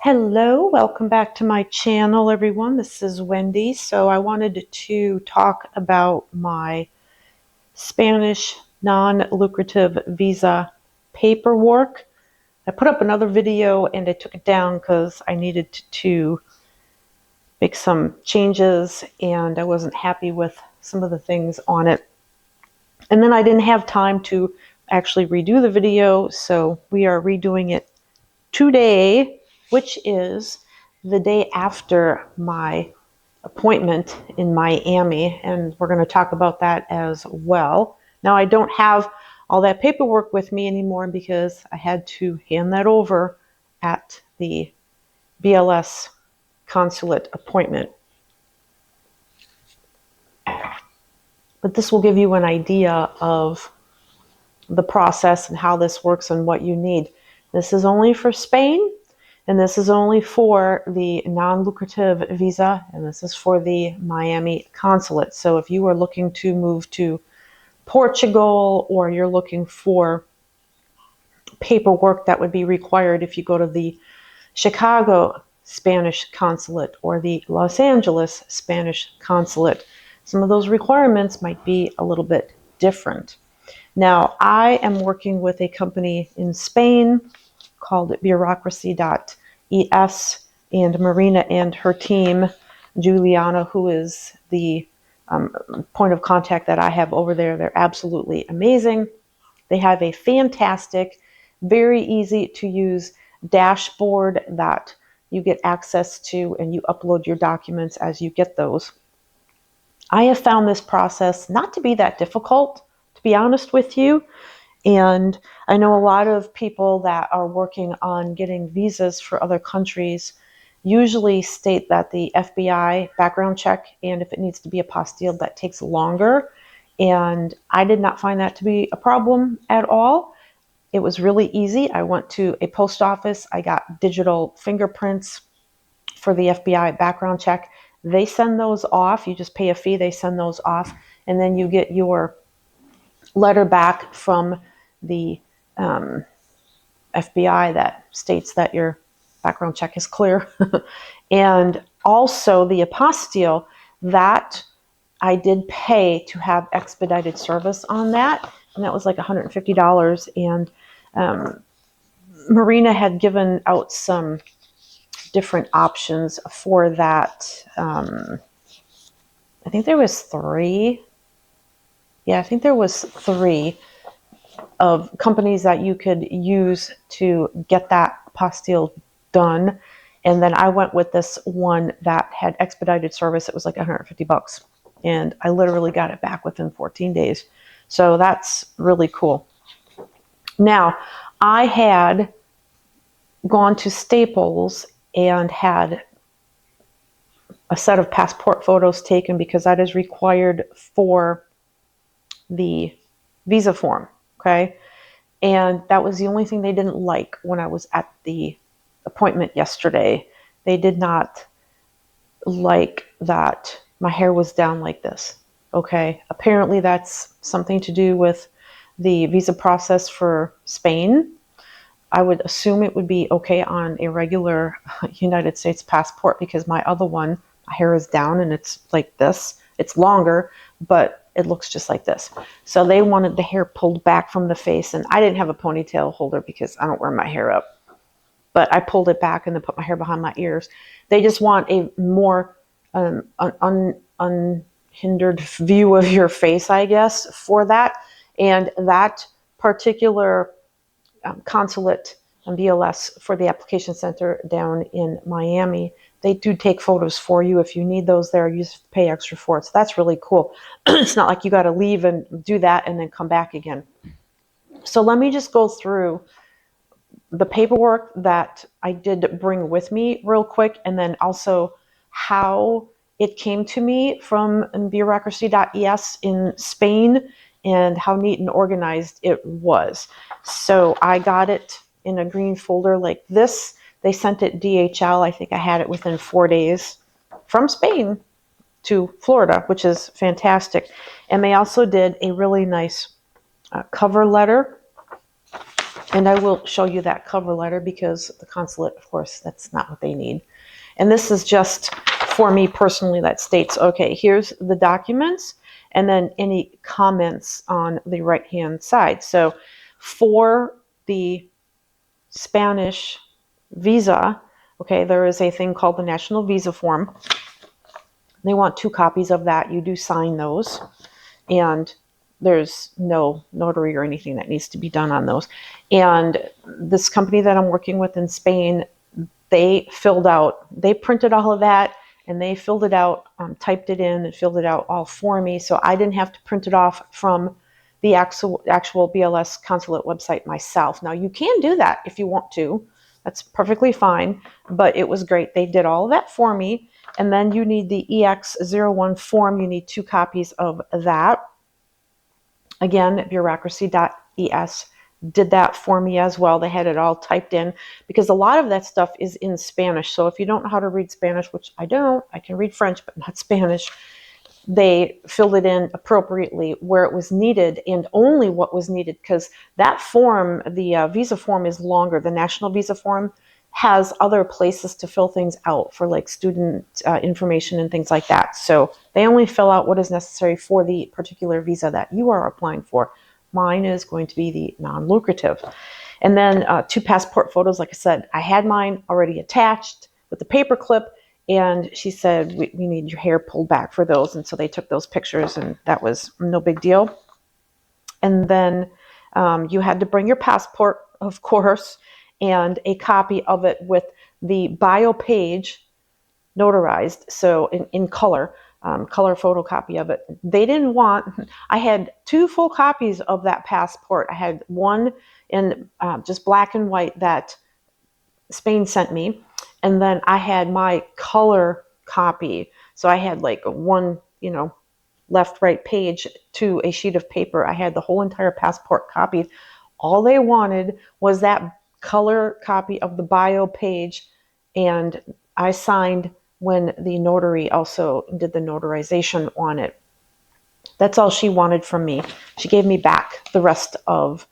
Hello, welcome back to my channel, everyone. This is Wendy. So I wanted to talk about my Spanish non-lucrative visa paperwork. I put up another video and I took it down because I needed to make some changes and I wasn't happy with some of the things on it. And then I didn't have time to actually redo the video, so we are redoing it today, which is the day after my appointment in Miami, and we're going to talk about that as well. Now, I don't have all that paperwork with me anymore because I had to hand that over at the BLS consulate appointment. But this will give you an idea of the process and how this works and what you need. This is only for Spain, and this is only for the non-lucrative visa, and this is for the Miami consulate. So if you are looking to move to Portugal, or you're looking for paperwork that would be required if you go to the Chicago Spanish consulate or the Los Angeles Spanish consulate, some of those requirements might be a little bit different. Now, I am working with a company in Spain called bureaucracy.es, and Marina and her team, Juliana, who is the point of contact that I have over there, they're absolutely amazing. They have a fantastic, very easy to use dashboard that you get access to, and you upload your documents as you get those. I have found this process not to be that difficult, to be honest with you. And I know a lot of people that are working on getting visas for other countries usually state that the FBI background check, and if it needs to be apostille, that takes longer. And I did not find that to be a problem at all. It was really easy. I went to a post office. I got digital fingerprints for the FBI background check. They send those off. You just pay a fee. They send those off. And then you get your letter back from the FBI that states that your background check is clear. And also the apostille, that I did pay to have expedited service on that, and that was like $150. And Marina had given out some different options for that. I think there was three. Yeah, I think there was three of companies that you could use to get that apostille done. And then I went with this one that had expedited service. It was like $150. And I literally got it back within 14 days. So that's really cool. Now, I had gone to Staples and had a set of passport photos taken because that is required for the visa form, okay? And that was the only thing they didn't like when I was at the appointment yesterday. They did not like that my hair was down like this, okay? Apparently that's something to do with the visa process for Spain. I would assume it would be okay on a regular United States passport because my other one, my hair is down and it's like this. It's longer, but it looks just like this. So they wanted the hair pulled back from the face, and I didn't have a ponytail holder because I don't wear my hair up. But I pulled it back and then put my hair behind my ears. They just want a more unhindered view of your face, I guess, for that. And that particular consulate and BLS for the application center down in Miami, they do take photos for you. If you need those there, you just pay extra for it. So that's really cool. It's not like you got to leave and do that and then come back again. So let me just go through the paperwork that I did bring with me real quick, and then also how it came to me from bureaucracy.es in Spain and how neat and organized it was. So I got it in a green folder like this. They sent it DHL. I think I had it within 4 days from Spain to Florida, which is fantastic. And they also did a really nice cover letter And I will show you that cover letter because the consulate, of course, that's not what they need. And this is just for me personally that states, okay, here's the documents and then any comments on the right-hand side. So for the Spanish visa, okay, there is a thing called the national visa form. They want 2 copies of that. You do sign those. And there's no notary or anything that needs to be done on those. And this company that I'm working with in Spain, they printed all of that and they filled it out, typed it in and filled it out all for me. So I didn't have to print it off from the actual BLS consulate website myself. Now you can do that if you want to. That's perfectly fine, but it was great. They did all of that for me. And then you need the EX01 form. You need 2 copies of that. Again, bureaucracy.es did that for me as well. They had it all typed in because a lot of that stuff is in Spanish. So if you don't know how to read Spanish, which I don't, I can read French, but not Spanish, they filled it in appropriately where it was needed and only what was needed, because that form, the visa form, is longer. The national visa form has other places to fill things out for like student information and things like that. So they only fill out what is necessary for the particular visa that you are applying for. Mine is going to be the non-lucrative. And then 2 passport photos. Like I said, I had mine already attached with the paper clip, and she said, we need your hair pulled back for those. And so they took those pictures, and that was no big deal. And then you had to bring your passport, of course, and a copy of it with the bio page notarized, so in color, color photocopy of it. They didn't want, I had 2 full copies of that passport. I had one in just black and white that Spain sent me, and then I had my color copy. So I had like one, left, right page to a sheet of paper. I had the whole entire passport copied. All they wanted was that color copy of the bio page, and I signed when the notary also did the notarization on it. That's all she wanted from me. She gave me back the rest of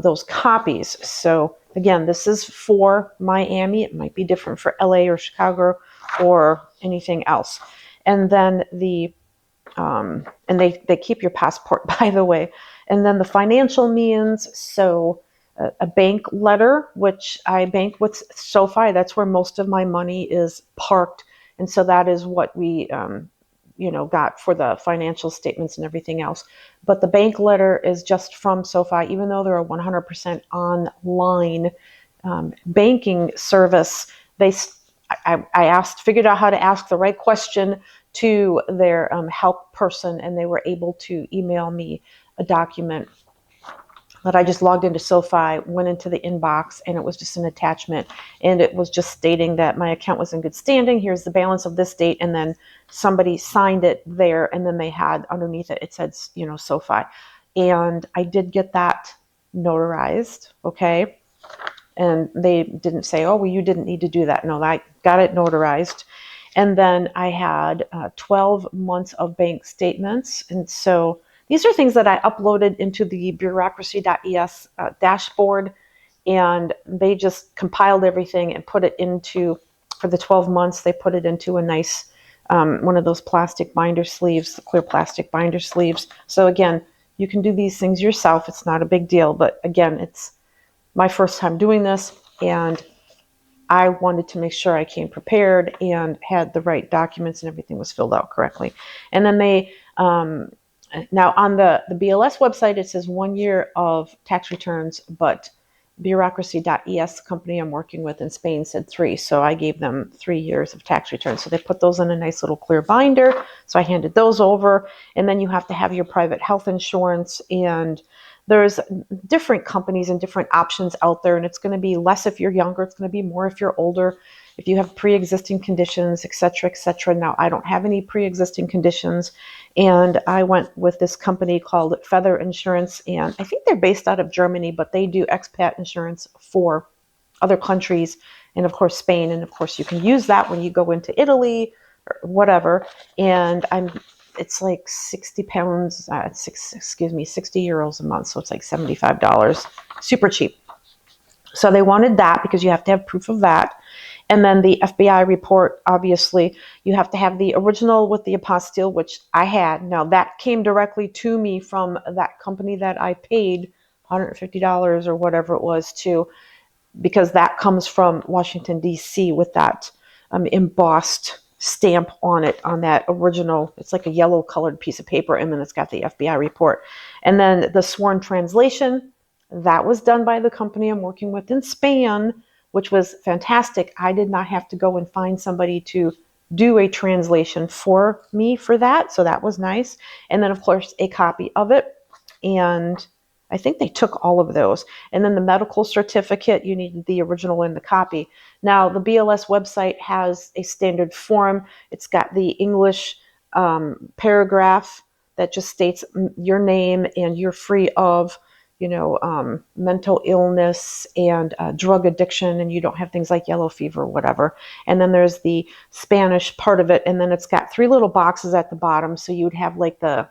those copies. So again, this is for Miami. It might be different for LA or Chicago or anything else. And then and they keep your passport, by the way. And then the financial means, so a bank letter, which I bank with SoFi. That's where most of my money is parked. And so that is what we, got for the financial statements and everything else. But the bank letter is just from SoFi, even though they're a 100% online banking service. I figured out how to ask the right question to their help person, and they were able to email me a document that I just logged into SoFi, went into the inbox, and it was just an attachment. And it was just stating that my account was in good standing. Here's the balance of this date. And then somebody signed it there. And then they had underneath it, it said, SoFi. And I did get that notarized. Okay. And they didn't say, oh, well, you didn't need to do that. No, I got it notarized. And then I had 12 months of bank statements. And so these are things that I uploaded into the bureaucracy.es dashboard, and they just compiled everything and put it into, for the 12 months, they put it into a nice, one of those plastic binder sleeves, the clear plastic binder sleeves. So again, you can do these things yourself. It's not a big deal, but again, it's my first time doing this, and I wanted to make sure I came prepared and had the right documents and everything was filled out correctly. And then they, now on the BLS website, it says 1 year of tax returns, but bureaucracy.es, the company I'm working with in Spain, said 3. So I gave them 3 years of tax returns. So they put those in a nice little clear binder. So I handed those over. And then you have to have your private health insurance, and there's different companies and different options out there, and it's going to be less if you're younger. It's going to be more if you're older, if you have pre-existing conditions, et cetera, et cetera. Now, I don't have any pre-existing conditions, and I went with this company called Feather Insurance, and I think they're based out of Germany, but they do expat insurance for other countries, and of course, Spain, and of course, you can use that when you go into Italy or whatever, and it's like 60 pounds, 60 euros a month. So it's like $75, super cheap. So they wanted that because you have to have proof of that. And then the FBI report, obviously, you have to have the original with the apostille, which I had. Now, that came directly to me from that company that I paid $150 or whatever it was to, because that comes from Washington, D.C. with that embossed stamp on it, on that original. It's like a yellow colored piece of paper, and then it's got the FBI report. And then the sworn translation, that was done by the company I'm working with in Spain, which was fantastic. I did not have to go and find somebody to do a translation for me for that, so that was nice. And then, of course, a copy of it. And I think they took all of those. And then the medical certificate, you needed the original and the copy. Now, the BLS website has a standard form. It's got the English paragraph that just states your name and you're free of, mental illness and drug addiction, and you don't have things like yellow fever or whatever. And then there's the Spanish part of it, and then it's got 3 little boxes at the bottom. So you'd have like the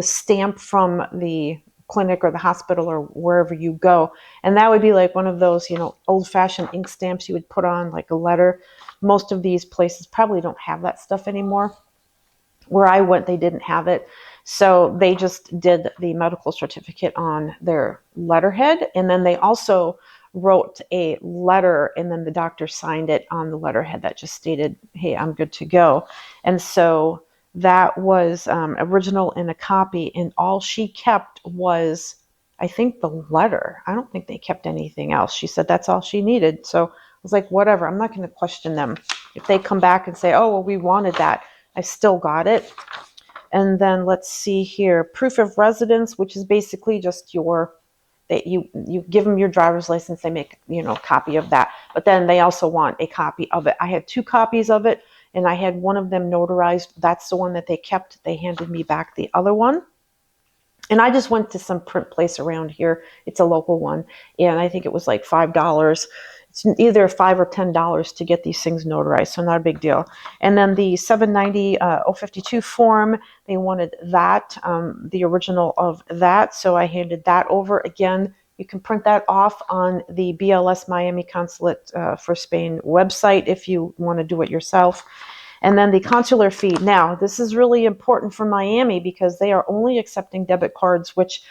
stamp from the clinic or the hospital or wherever you go. And that would be like one of those, old-fashioned ink stamps you would put on like a letter. Most of these places probably don't have that stuff anymore. Where I went, they didn't have it. So they just did the medical certificate on their letterhead. And then they also wrote a letter, and then the doctor signed it on the letterhead that just stated, hey, I'm good to go. And so that was original in a copy, and all she kept was, I think, the letter. I don't think they kept anything else. She said that's all she needed. So I was like, whatever, I'm not going to question them. If they come back and say, oh, well, we wanted that, I still got it. And then let's see here, proof of residence, which is basically just you give them your driver's license, they make a copy of that. But then they also want a copy of it. I had 2 copies of it, and I had one of them notarized. That's the one that they kept. They handed me back the other one. And I just went to some print place around here. It's a local one. And I think it was like $5. It's either $5 or $10 to get these things notarized, so not a big deal. And then the 790 052 form, they wanted that, the original of that. So I handed that over. Again, you can print that off on the BLS Miami Consulate for Spain website if you want to do it yourself. And then the consular fee. Now, this is really important for Miami because they are only accepting debit cards, which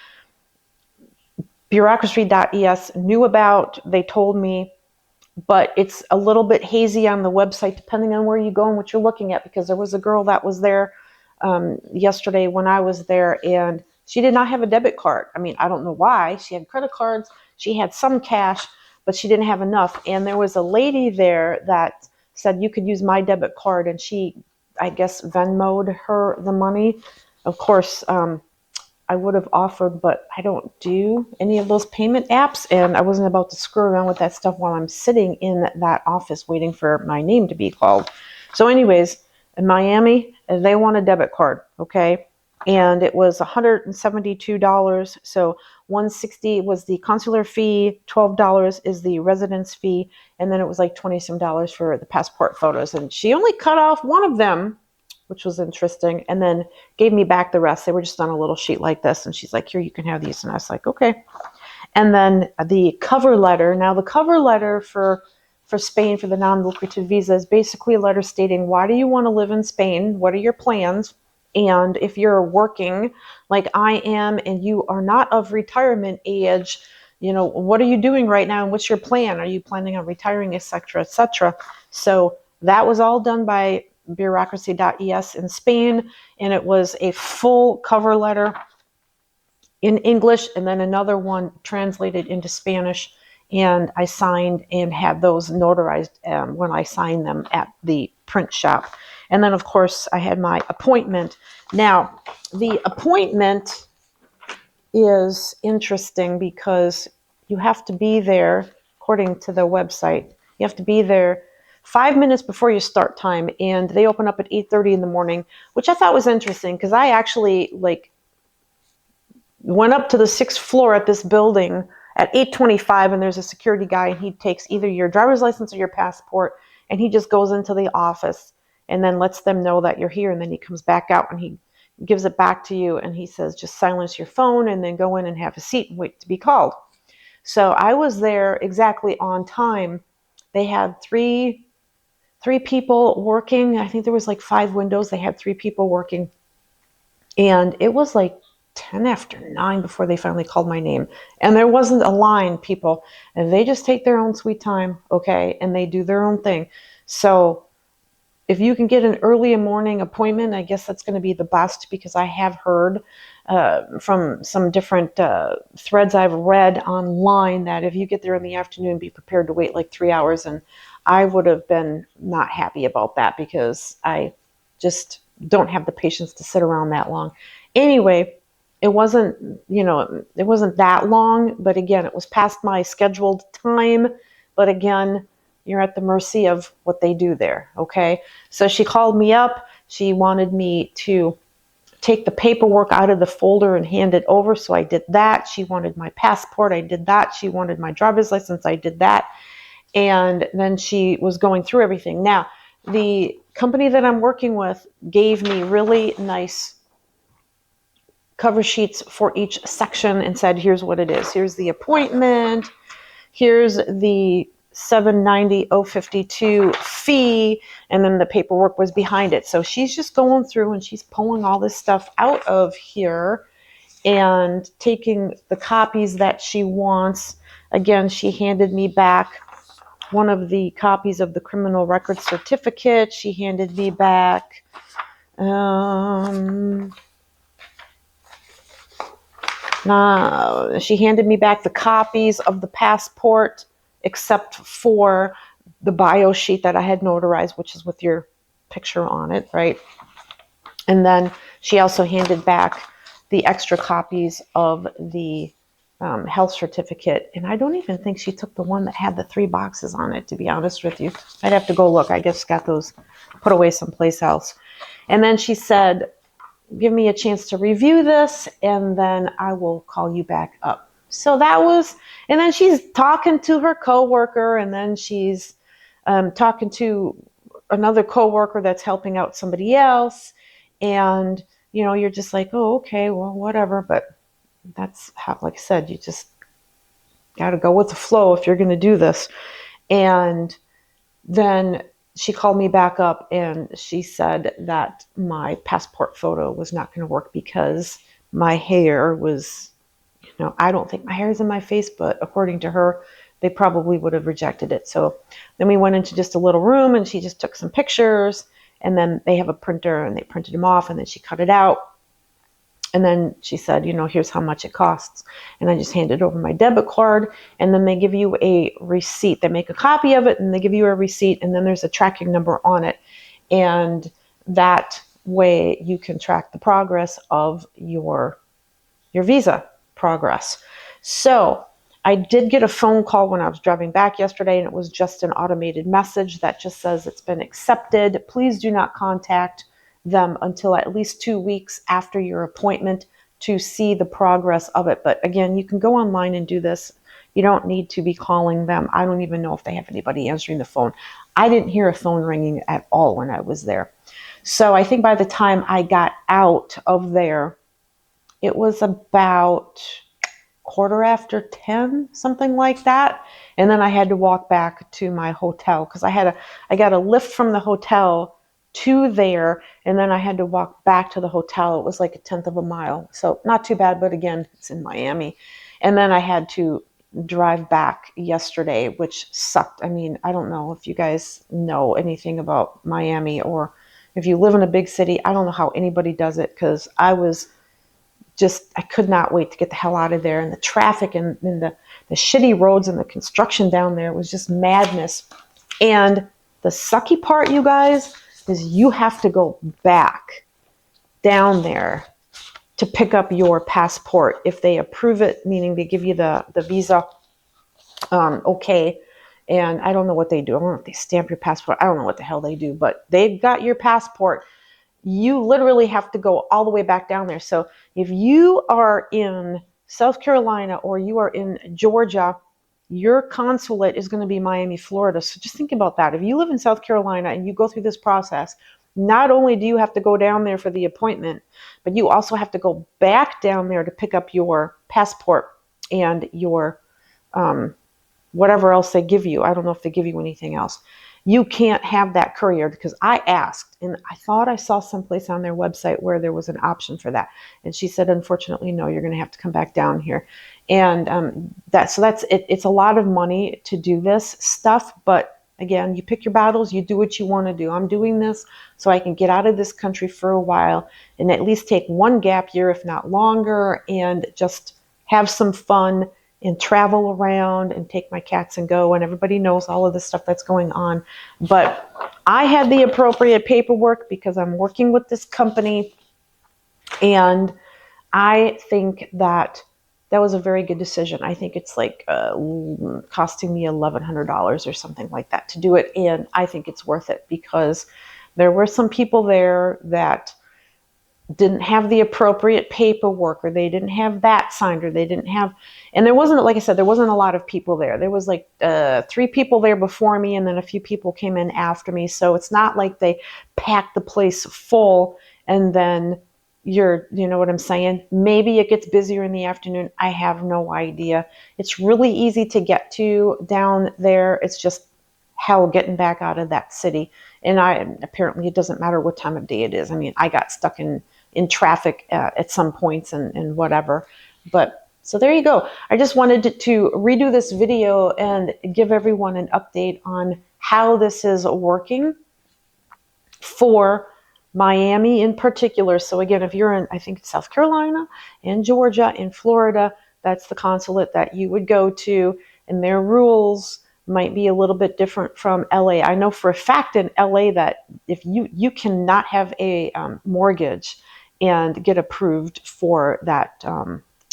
bureaucracy.es knew about. They told me, but it's a little bit hazy on the website depending on where you go and what you're looking at, because there was a girl that was there yesterday when I was there, and she did not have a debit card. I mean, I don't know why. She had credit cards. She had some cash, but she didn't have enough. And there was a lady there that said you could use my debit card, and she, I guess, Venmo'd her the money. Of course, I would have offered, but I don't do any of those payment apps, and I wasn't about to screw around with that stuff while I'm sitting in that office waiting for my name to be called. So anyways, in Miami, they want a debit card, okay? And it was $172. So $160 was the consular fee, $12 is the residence fee, and then it was like $20 for the passport photos. And she only cut off one of them, which was interesting, and then gave me back the rest. They were just on a little sheet like this, and she's like, here, you can have these. And I was like, okay. And then the cover letter. Now, the cover letter for Spain for the non-lucrative visa is basically a letter stating, why do you want to live in Spain? What are your plans? And if you're working like I am and you are not of retirement age, what are you doing right now and what's your plan? Are you planning on retiring, et cetera, et cetera? So that was all done by bureaucracy.es in Spain, and it was a full cover letter in English and then another one translated into Spanish, and I signed and had those notarized when I signed them at the print shop. And then, of course, I had my appointment. Now, the appointment is interesting because you have to be there, according to the website, you have to be there 5 minutes before your start time, and they open up at 8:30 in the morning, which I thought was interesting because I actually went up to the 6th floor at this building at 8:25, and there's a security guy, and he takes either your driver's license or your passport, and he just goes into the office and then lets them know that you're here, and then he comes back out and he gives it back to you, and he says, just silence your phone and then go in and have a seat and wait to be called. So I was there exactly on time. They had three people working. I think there was like 5 windows. They had 3 people working. And it was like 10 after 9 before they finally called my name. And there wasn't a line, people. And they just take their own sweet time, okay? And they do their own thing. So if you can get an early morning appointment, I guess that's going to be the best, because I have heard from some different threads I've read online that if you get there in the afternoon, be prepared to wait like 3 hours. And I would have been not happy about that, because I just don't have the patience to sit around that long. Anyway, it wasn't that long, but again, it was past my scheduled time. But again, you're at the mercy of what they do there, okay? So she called me up. She wanted me to take the paperwork out of the folder and hand it over, so I did that. She wanted my passport. I did that. She wanted my driver's license. I did that. And then she was going through everything. Now, the company that I'm working with gave me really nice cover sheets for each section and said, here's what it is. Here's the appointment. Here's the $790.052 fee, and then the paperwork was behind it. So she's just going through and she's pulling all this stuff out of here and taking the copies that she wants. Again, she handed me back one of the copies of the criminal record certificate. She handed me back she handed me back the copies of the passport, except for the bio sheet that I had notarized, which is with your picture on it, right? And then she also handed back the extra copies of the health certificate. And I don't even think she took the one that had the 3 boxes on it, to be honest with you. I'd have to go look. I just got those put away someplace else. And then she said, give me a chance to review this, and then I will call you back up. So that was, and then she's talking to her coworker, and then she's talking to another coworker that's helping out somebody else. And, you're just like, oh, okay, well, whatever. But that's how, like I said, you just got to go with the flow if you're going to do this. And then she called me back up and she said that my passport photo was not going to work because my hair was, I don't think my hair is in my face, but according to her, they probably would have rejected it. So then we went into just a little room and she just took some pictures, and then they have a printer and they printed them off, and then she cut it out. And then she said, here's how much it costs. And I just handed over my debit card, and then they give you a receipt. They make a copy of it and they give you a receipt, and then there's a tracking number on it. And that way you can track the progress of your visa progress. So I did get a phone call when I was driving back yesterday, and it was just an automated message that just says it's been accepted. Please do not contact them until at least 2 weeks after your appointment to see the progress of it. But again, you can go online and do this. You don't need to be calling them. I don't even know if they have anybody answering the phone. I didn't hear a phone ringing at all when I was there. So I think by the time I got out of there, it was about 10:15, something like that. And then I had to walk back to my hotel because I got a lift from the hotel to there, and then I had to walk back to the hotel. It was like 1/10 of a mile. So not too bad, but again, it's in Miami. And then I had to drive back yesterday, which sucked. I mean, I don't know if you guys know anything about Miami, or if you live in a big city. I don't know how anybody does it, because I could not wait to get the hell out of there. And the traffic and the shitty roads and the construction down there was just madness. And the sucky part, you guys, is you have to go back down there to pick up your passport if they approve it, meaning they give you the visa okay. And I don't know what they do. I don't know if they stamp your passport. I don't know what the hell they do, but they've got your passport. You literally have to go all the way back down there. So if you are in South Carolina or you are in Georgia, your consulate is going to be Miami, Florida. So just think about that. If you live in South Carolina and you go through this process, not only do you have to go down there for the appointment, but you also have to go back down there to pick up your passport and your whatever else they give you. I don't know if they give you anything else. You can't have that courier, because I asked, and I thought I saw someplace on their website where there was an option for that. And she said, unfortunately, no, you're going to have to come back down here. And that's it. It's a lot of money to do this stuff. But again, you pick your battles, you do what you want to do. I'm doing this so I can get out of this country for a while and at least take one gap year, if not longer, and just have some fun and travel around and take my cats and go. And everybody knows all of the stuff that's going on. But I had the appropriate paperwork because I'm working with this company. And I think that was a very good decision. I think it's like costing me $1,100 or something like that to do it. And I think it's worth it because there were some people there that didn't have the appropriate paperwork, or they didn't have that signed, or they didn't have, and there wasn't, like I said, there wasn't a lot of people there. There was like 3 people there before me, and then a few people came in after me. So it's not like they packed the place full and then you know what I'm saying? Maybe it gets busier in the afternoon. I have no idea. It's really easy to get to down there. It's just hell getting back out of that city. And apparently it doesn't matter what time of day it is. I mean, I got stuck in traffic at some points and whatever. But so there you go. I just wanted to redo this video and give everyone an update on how this is working for Miami in particular. So again, if you're in, I think, South Carolina and Georgia and Florida, that's the consulate that you would go to, and their rules might be a little bit different from LA. I know for a fact in LA that if you cannot have a mortgage and get approved for that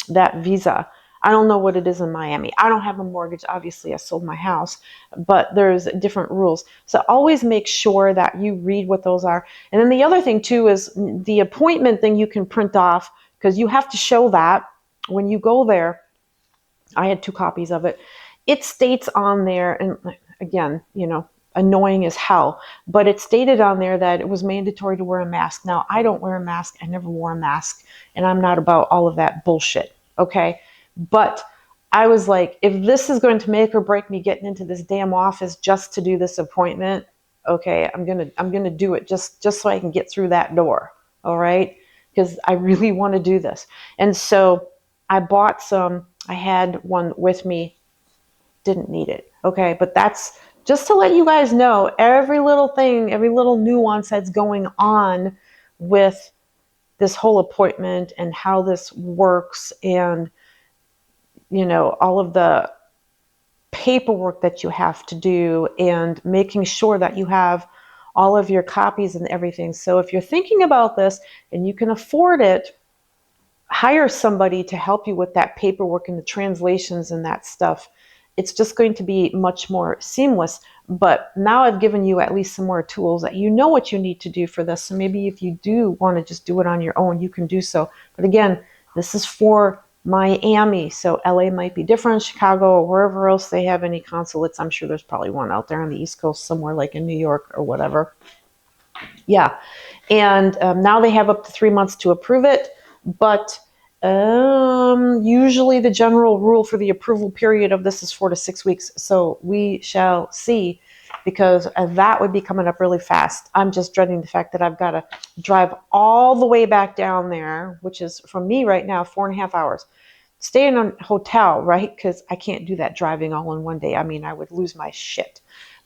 that visa. I don't know what it is in Miami. I don't have a mortgage. Obviously, I sold my house, but there's different rules. So always make sure that you read what those are. And then the other thing too is the appointment thing you can print off, because you have to show that when you go there. I had 2 copies of it. It states on there, and again, you know, annoying as hell, but it stated on there that it was mandatory to wear a mask. Now, I don't wear a mask. I never wore a mask, and I'm not about all of that bullshit, okay? But I was like, if this is going to make or break me getting into this damn office just to do this appointment, okay, I'm gonna do it just so I can get through that door, all right? Because I really want to do this. And so I bought some. I had one with me. Didn't need it, okay? But that's just to let you guys know every little thing, every little nuance that's going on with this whole appointment and how this works, and you know, all of the paperwork that you have to do, and making sure that you have all of your copies and everything. So if you're thinking about this and you can afford it, hire somebody to help you with that paperwork and the translations and that stuff. It's just going to be much more seamless. But now I've given you at least some more tools that you know what you need to do for this. So maybe if you do want to just do it on your own, you can do so. But again, this is for Miami. So LA might be different, Chicago, or wherever else they have any consulates. I'm sure there's probably one out there on the East Coast somewhere, like in New York or whatever. Yeah. And now they have up to 3 months to approve it. But usually the general rule for the approval period of this is 4 to 6 weeks. So we shall see, because that would be coming up really fast. I'm just dreading the fact that I've got to drive all the way back down there, which is from me right now 4.5 hours. Stay in a hotel, right? Because I can't do that driving all in one day. I mean, I would lose my shit.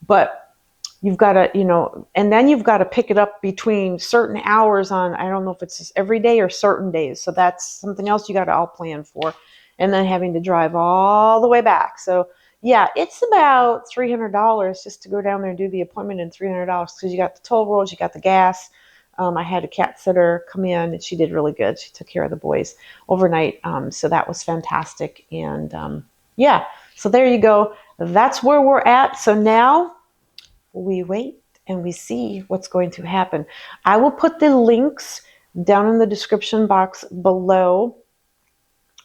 But you've got to, you know, and then you've got to pick it up between certain hours on, I don't know if it's just every day or certain days. So that's something else you got to all plan for. And then having to drive all the way back. So yeah, it's about $300 just to go down there and do the appointment, and $300 because you got the toll roads, you got the gas. I had a cat sitter come in, and she did really good. She took care of the boys overnight. So that was fantastic. And yeah, so there you go. That's where we're at. So now we wait and we see what's going to happen. I will put the links down in the description box below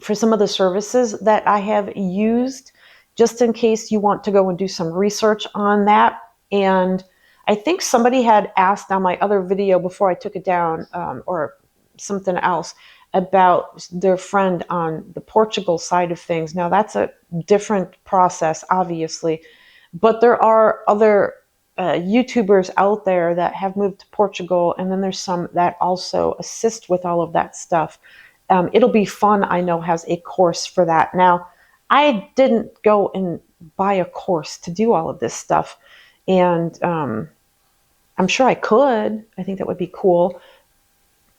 for some of the services that I have used, just in case you want to go and do some research on that. And I think somebody had asked on my other video before I took it down, or something else, about their friend on the Portugal side of things. Now, that's a different process, obviously, but there are other YouTubers out there that have moved to Portugal, and then there's some that also assist with all of that stuff. It'll Be Fun, I know, has a course for that. Now, I didn't go and buy a course to do all of this stuff, and I'm sure I could. I think that would be cool.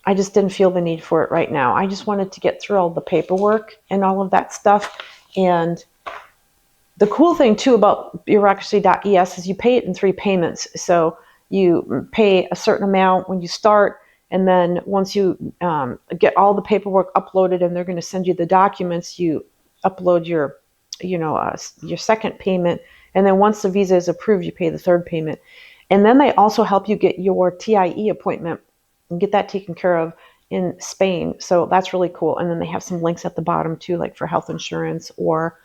I just didn't feel the need for it right now. I just wanted to get through all the paperwork and all of that stuff. And the cool thing too about bureaucracy.es is you pay it in 3 payments. So you pay a certain amount when you start, and then once you get all the paperwork uploaded and they're going to send you the documents, you upload your second payment, and then once the visa is approved, you pay the 3rd payment. And then they also help you get your TIE appointment and get that taken care of in Spain. So that's really cool. And then they have some links at the bottom too, like for health insurance or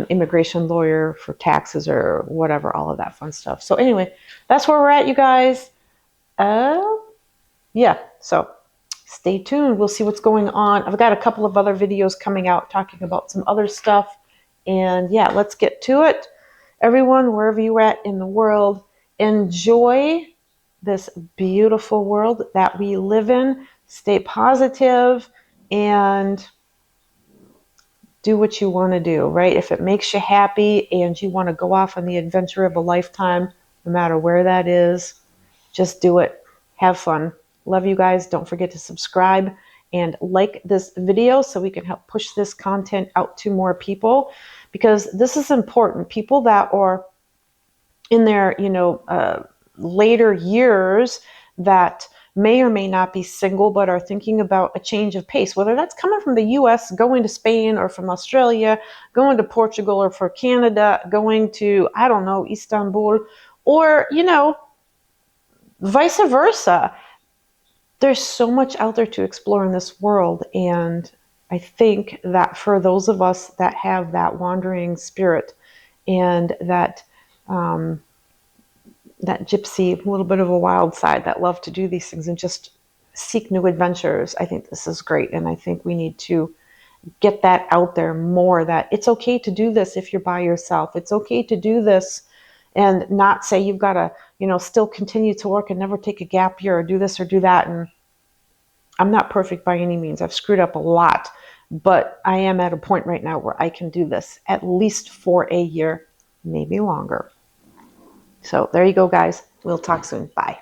immigration lawyer for taxes or whatever, all of that fun stuff. So anyway, that's where we're at, you guys. Yeah, so stay tuned. We'll see what's going on. I've got a couple of other videos coming out talking about some other stuff. And yeah, let's get to it. Everyone, wherever you're at in the world, enjoy this beautiful world that we live in. Stay positive and do what you want to do, right? If it makes you happy and you want to go off on the adventure of a lifetime, no matter where that is, just do it. Have fun. Love you guys. Don't forget to subscribe and like this video so we can help push this content out to more people, because this is important. People that are in their, later years that may or may not be single but are thinking about a change of pace, whether that's coming from the US, going to Spain, or from Australia, going to Portugal, or for Canada, going to, I don't know, Istanbul, or, vice versa. There's so much out there to explore in this world, and I think that for those of us that have that wandering spirit and that that gypsy, a little bit of a wild side, that love to do these things and just seek new adventures, I think this is great. And I think we need to get that out there more, that it's okay to do this if you're by yourself. It's okay to do this and not say you've got to, still continue to work and never take a gap year or do this or do that. And I'm not perfect by any means. I've screwed up a lot, but I am at a point right now where I can do this at least for a year, maybe longer. So there you go, guys. We'll talk soon. Bye.